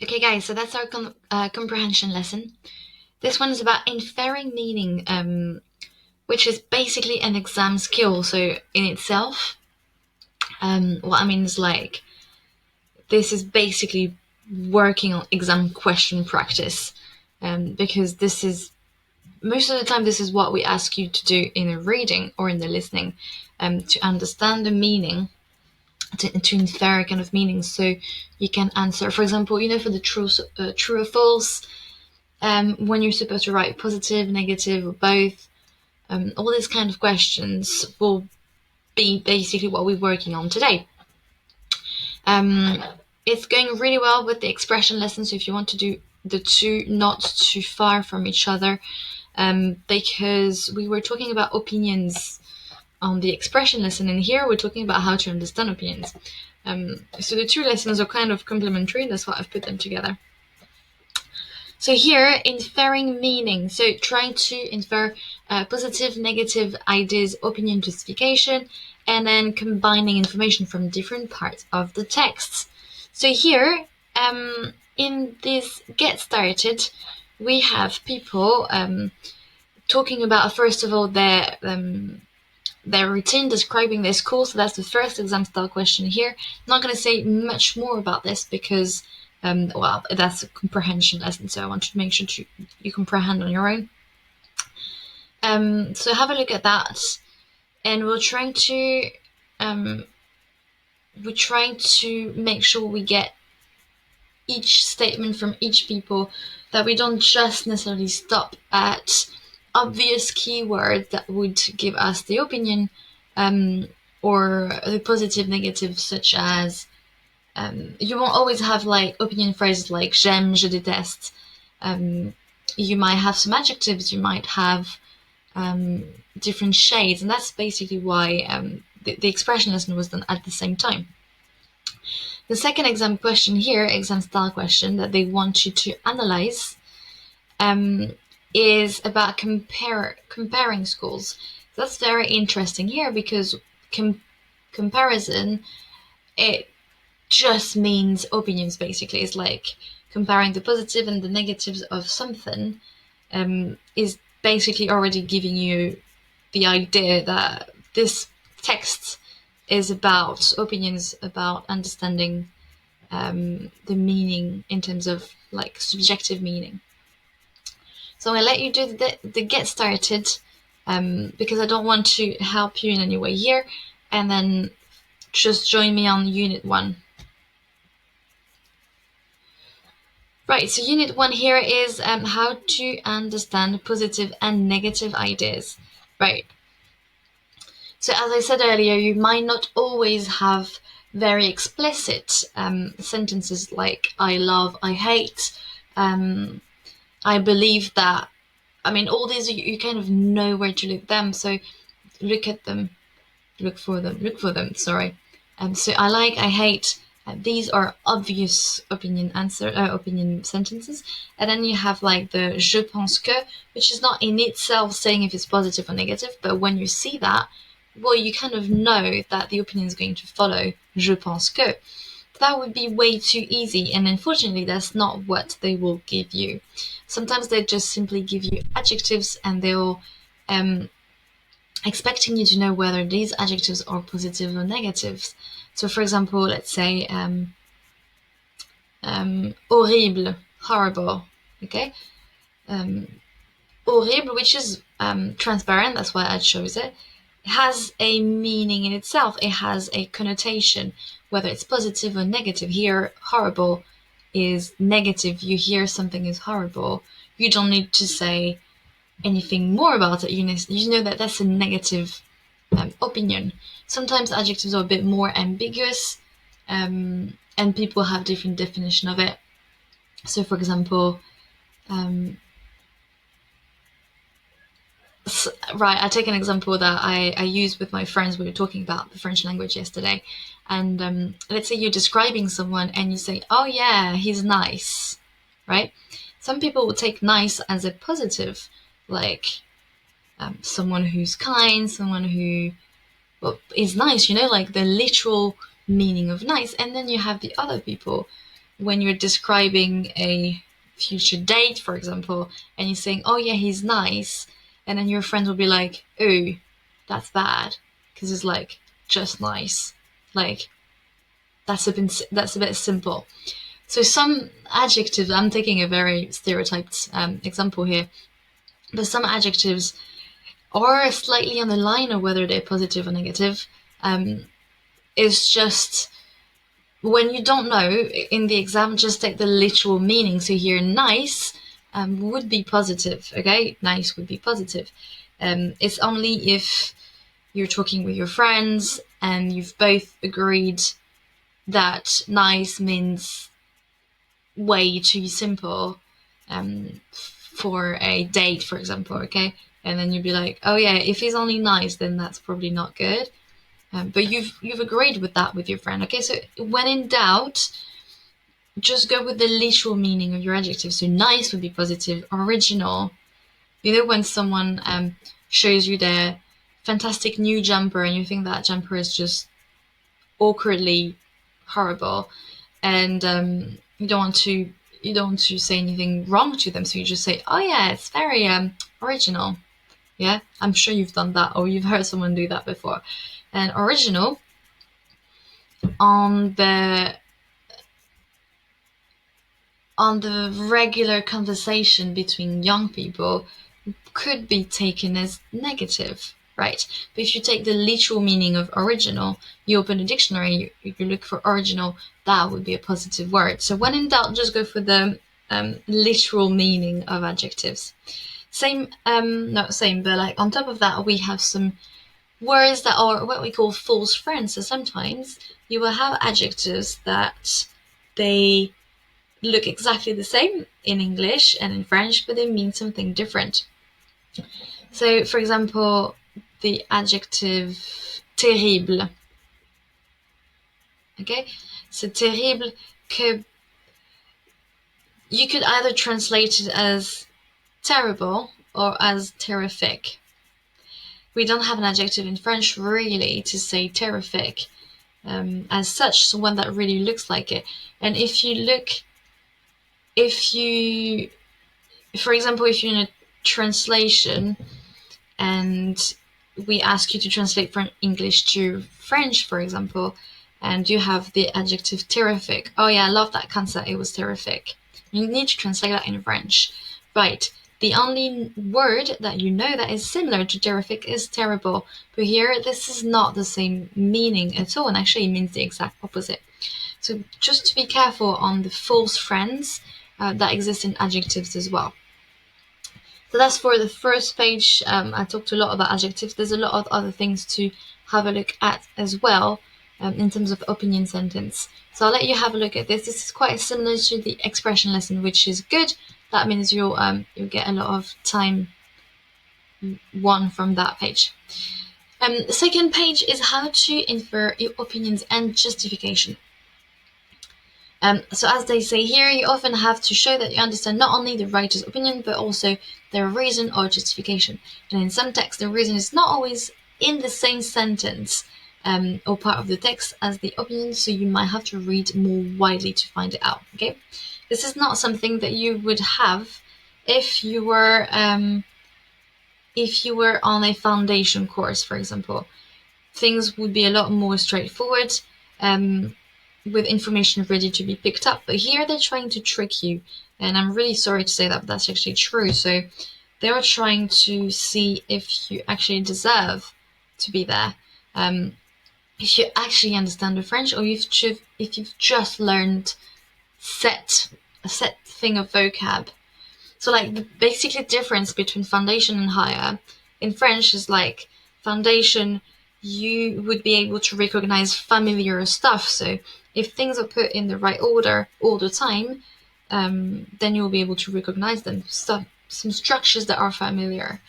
Okay, guys, so that's our comprehension lesson. This one is about inferring meaning, which is basically an exam skill. So in itself, what I mean is like this is basically working on exam question practice, because this is most of the time this is what we ask you to do in the reading or in the listening, to understand the meaning, to infer kind of meaning, so you can answer. For example, for the true or false. When you're supposed to write positive, negative, or both, all these kind of questions will be basically what we're working on today. It's going really well with the expression lesson, so if you want to do the two not too far from each other, because we were talking about opinions on the expression lesson, and here we're talking about how to understand opinions. So the two lessons are kind of complementary, that's why I've put them together. So here, inferring meaning. So trying to infer positive, negative ideas, opinion justification, and then combining information from different parts of the text. So here, in this Get Started, we have people talking about, first of all, their routine, describing their school. So that's the first exam style question here. I'm not going to say much more about this because that's a comprehension lesson, so I want to make sure you comprehend on your own. So have a look at that, and we're trying to make sure we get each statement from each people, that we don't just necessarily stop at obvious keywords that would give us the opinion, or the positive, negative, such as you won't always have like opinion phrases like j'aime, je déteste. You might have some adjectives, you might have different shades, and that's basically why the expression lesson was done at the same time. The second exam question here, exam style question that they want you to analyze, is about comparing schools. That's very interesting here because comparison, it just means opinions, basically. It's like comparing the positive and the negatives of something, is basically already giving you the idea that this text is about opinions, about understanding the meaning in terms of like subjective meaning. So I'll let you do the Get Started, because I don't want to help you in any way here, and then just join me on Unit 1. Right, so Unit 1 here is how to understand positive and negative ideas. Right. So as I said earlier, you might not always have very explicit sentences like I love, I hate, I believe that. I mean, all these, you kind of know where to look them, so look for them, sorry. So I like, I hate, these are obvious opinion sentences. And then you have like the je pense que, which is not in itself saying if it's positive or negative, but when you see that, well, you kind of know that the opinion is going to follow je pense que. That would be way too easy, and unfortunately that's not what they will give you. Sometimes they just simply give you adjectives, and they'll expecting you to know whether these adjectives are positive or negatives. So for example, let's say horrible, horrible, okay? Horrible, which is transparent, that's why I chose it, has a meaning in itself. It has a connotation, whether it's positive or negative. Here, horrible is negative. You hear something is horrible, you don't need to say anything more about it. You know that that's a negative opinion. Sometimes adjectives are a bit more ambiguous, and people have different definition of it. So for example, I take an example that I use with my friends. We were talking about the French language yesterday, and let's say you're describing someone and you say, oh yeah, he's nice, right? Some people will take nice as a positive, like someone who's kind, someone who is nice, like the literal meaning of nice. And then you have the other people when you're describing a future date, for example, and you're saying, oh yeah, he's nice, and then your friends will be like, ooh, that's bad, because it's like just nice. Like that's a bit simple. So some adjectives, I'm taking a very stereotyped example here, but some adjectives are slightly on the line of whether they're positive or negative. It's just when you don't know in the exam, just take the literal meaning. So here, nice would be positive. Okay, nice would be positive. It's only if you're talking with your friends and you've both agreed that nice means way too simple for a date, for example, okay? And then you'd be like, oh yeah, if he's only nice, then that's probably not good. But you've agreed with that with your friend, okay? So when in doubt, just go with the literal meaning of your adjective. So nice would be positive. Original, you know, when someone shows you their fantastic new jumper and you think that jumper is just awkwardly horrible, and you don't want to say anything wrong to them, so you just say, oh yeah, it's very original. Yeah, I'm sure you've done that, or you've heard someone do that before. And original on the regular conversation between young people could be taken as negative, right? But if you take the literal meaning of original, you open a dictionary, you look for original, that would be a positive word. So when in doubt, just go for the literal meaning of adjectives. Same, not same, but like on top of that, we have some words that are what we call false friends. So sometimes you will have adjectives that they look exactly the same in English and in French, but they mean something different. So, for example, the adjective terrible. Okay, so terrible, you could either translate it as terrible or as terrific. We don't have an adjective in French really to say terrific as such, so one that really looks like it. And for example, if you're in a translation and we ask you to translate from English to French, for example, and you have the adjective terrific. Oh yeah, I love that concert, it was terrific. You need to translate that in French. Right, the only word that you know that is similar to terrific is terrible. But here, this is not the same meaning at all, and actually it means the exact opposite. So just to be careful on the false friends that exist in adjectives as well. So that's for the first page. I talked a lot about adjectives. There's a lot of other things to have a look at as well in terms of opinion sentence. So I'll let you have a look at this. This is quite similar to the expression lesson, which is good. That means you'll get a lot of time won from that page. The second page is how to infer your opinions and justification. So as they say here, you often have to show that you understand not only the writer's opinion, but also their reason or justification. And in some texts, the reason is not always in the same sentence or part of the text as the opinion, so you might have to read more widely to find it out, okay? This is not something that you would have if you were on a foundation course, for example. Things would be a lot more straightforward, with information ready to be picked up. But here they're trying to trick you, and I'm really sorry to say that, but that's actually true. So they are trying to see if you actually deserve to be there, if you actually understand the French, or if you've just learned a set thing of vocab. So like the basically difference between foundation and higher in French is like foundation, you would be able to recognize familiar stuff. So if things are put in the right order all the time, then you'll be able to recognize them. Some structures that are familiar.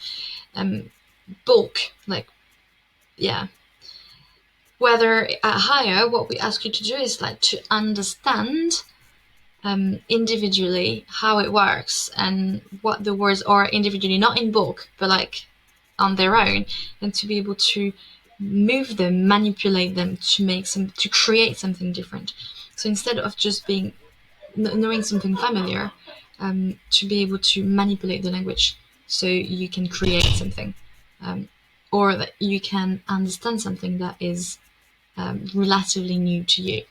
Bulk, like, yeah. Whether at higher, what we ask you to do is like to understand individually how it works and what the words are individually, not in bulk, but like on their own, and to be able to move them, manipulate them to create something different. So instead of just being knowing something familiar, to be able to manipulate the language so you can create something, or that you can understand something that is relatively new to you.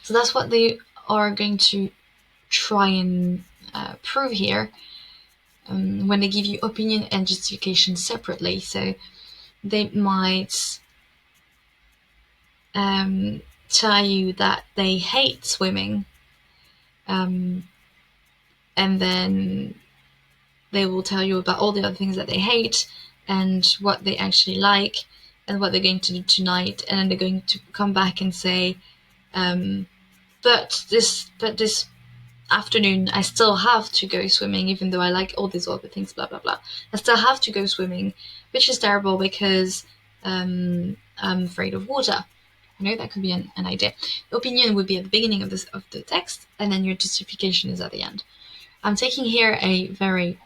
So that's what they are going to try and prove here, when they give you opinion and justification separately. So they might tell you that they hate swimming, and then they will tell you about all the other things that they hate and what they actually like and what they're going to do tonight, and then they're going to come back and say, but this afternoon I still have to go swimming, even though I like all these other things, blah blah blah. I still have to go swimming, which is terrible because I'm afraid of water. That could be an idea. The opinion would be at the beginning of the text, and then your justification is at the end. I'm taking here a very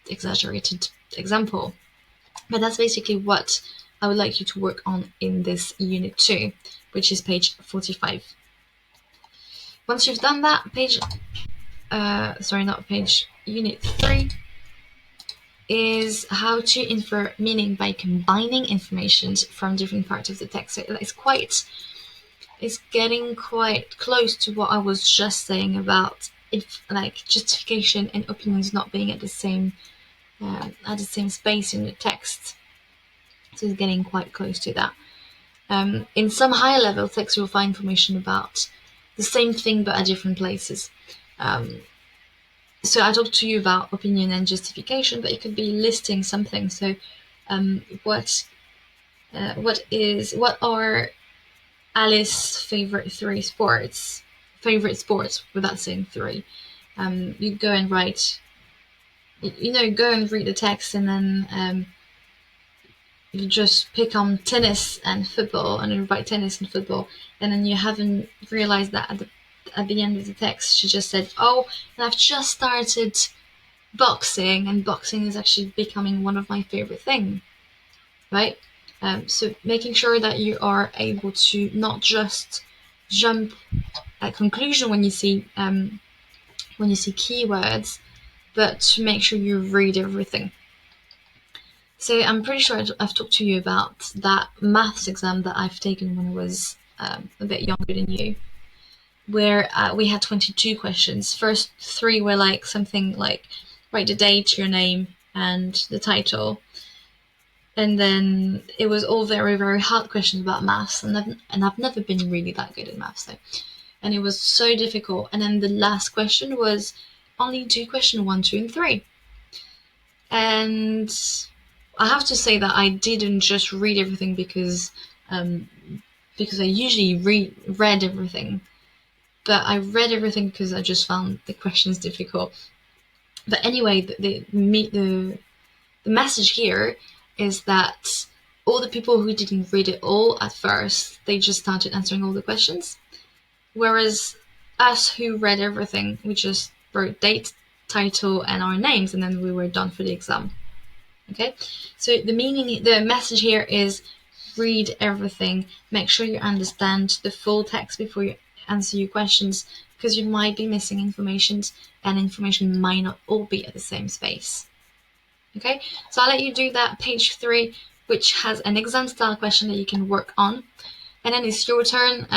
exaggerated example, but that's basically what I would like you to work on in this unit 2, which is page 45. Once you've done that, unit 3 is how to infer meaning by combining information from different parts of the text. So it's getting quite close to what I was just saying about justification and opinions not being at the same space in the text. So it's getting quite close to that. In some higher level texts, you'll find information about the same thing but at different places. So I talked to you about opinion and justification, but it could be listing something. So what are Alice's favorite sports without saying 3? You go and write, go and read the text, and then you just pick on tennis and football, and you write tennis and football, and then you haven't realized that at the end of the text she just said, oh, and I've just started boxing, and boxing is actually becoming one of my favorite things, right? So making sure that you are able to not just jump at conclusion when you see keywords, but to make sure you read everything. So I'm pretty sure I've talked to you about that maths exam that I've taken when I was a bit younger than you, where we had 22 questions. First 3 were something like write the date, your name, and the title. And then it was all very, very hard questions about maths, and I've never been really that good at maths, and it was so difficult. And then the last question was only do question 1, 2, and 3. And I have to say that I didn't just read everything because I usually read everything, but I read everything because I just found the questions difficult. But anyway, the message here is that all the people who didn't read it all at first, they just started answering all the questions, whereas us who read everything, we just wrote date, title, and our names, and then we were done for the exam. Okay, so the message here is read everything. Make sure you understand the full text before you answer your questions, because you might be missing information, and information might not all be at the same space. Okay, so I'll let you do that page 3, which has an exam style question that you can work on, and then it's your turn.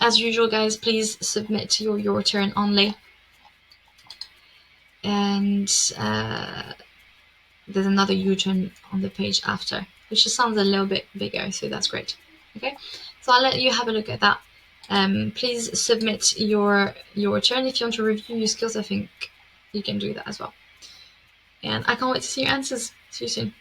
As usual, guys, please submit your turn only. And there's another U-turn on the page after, which just sounds a little bit bigger, so that's great. Okay, so I'll let you have a look at that. Please submit your turn. If you want to review your skills, I think you can do that as well. And I can't wait to see your answers. See you soon.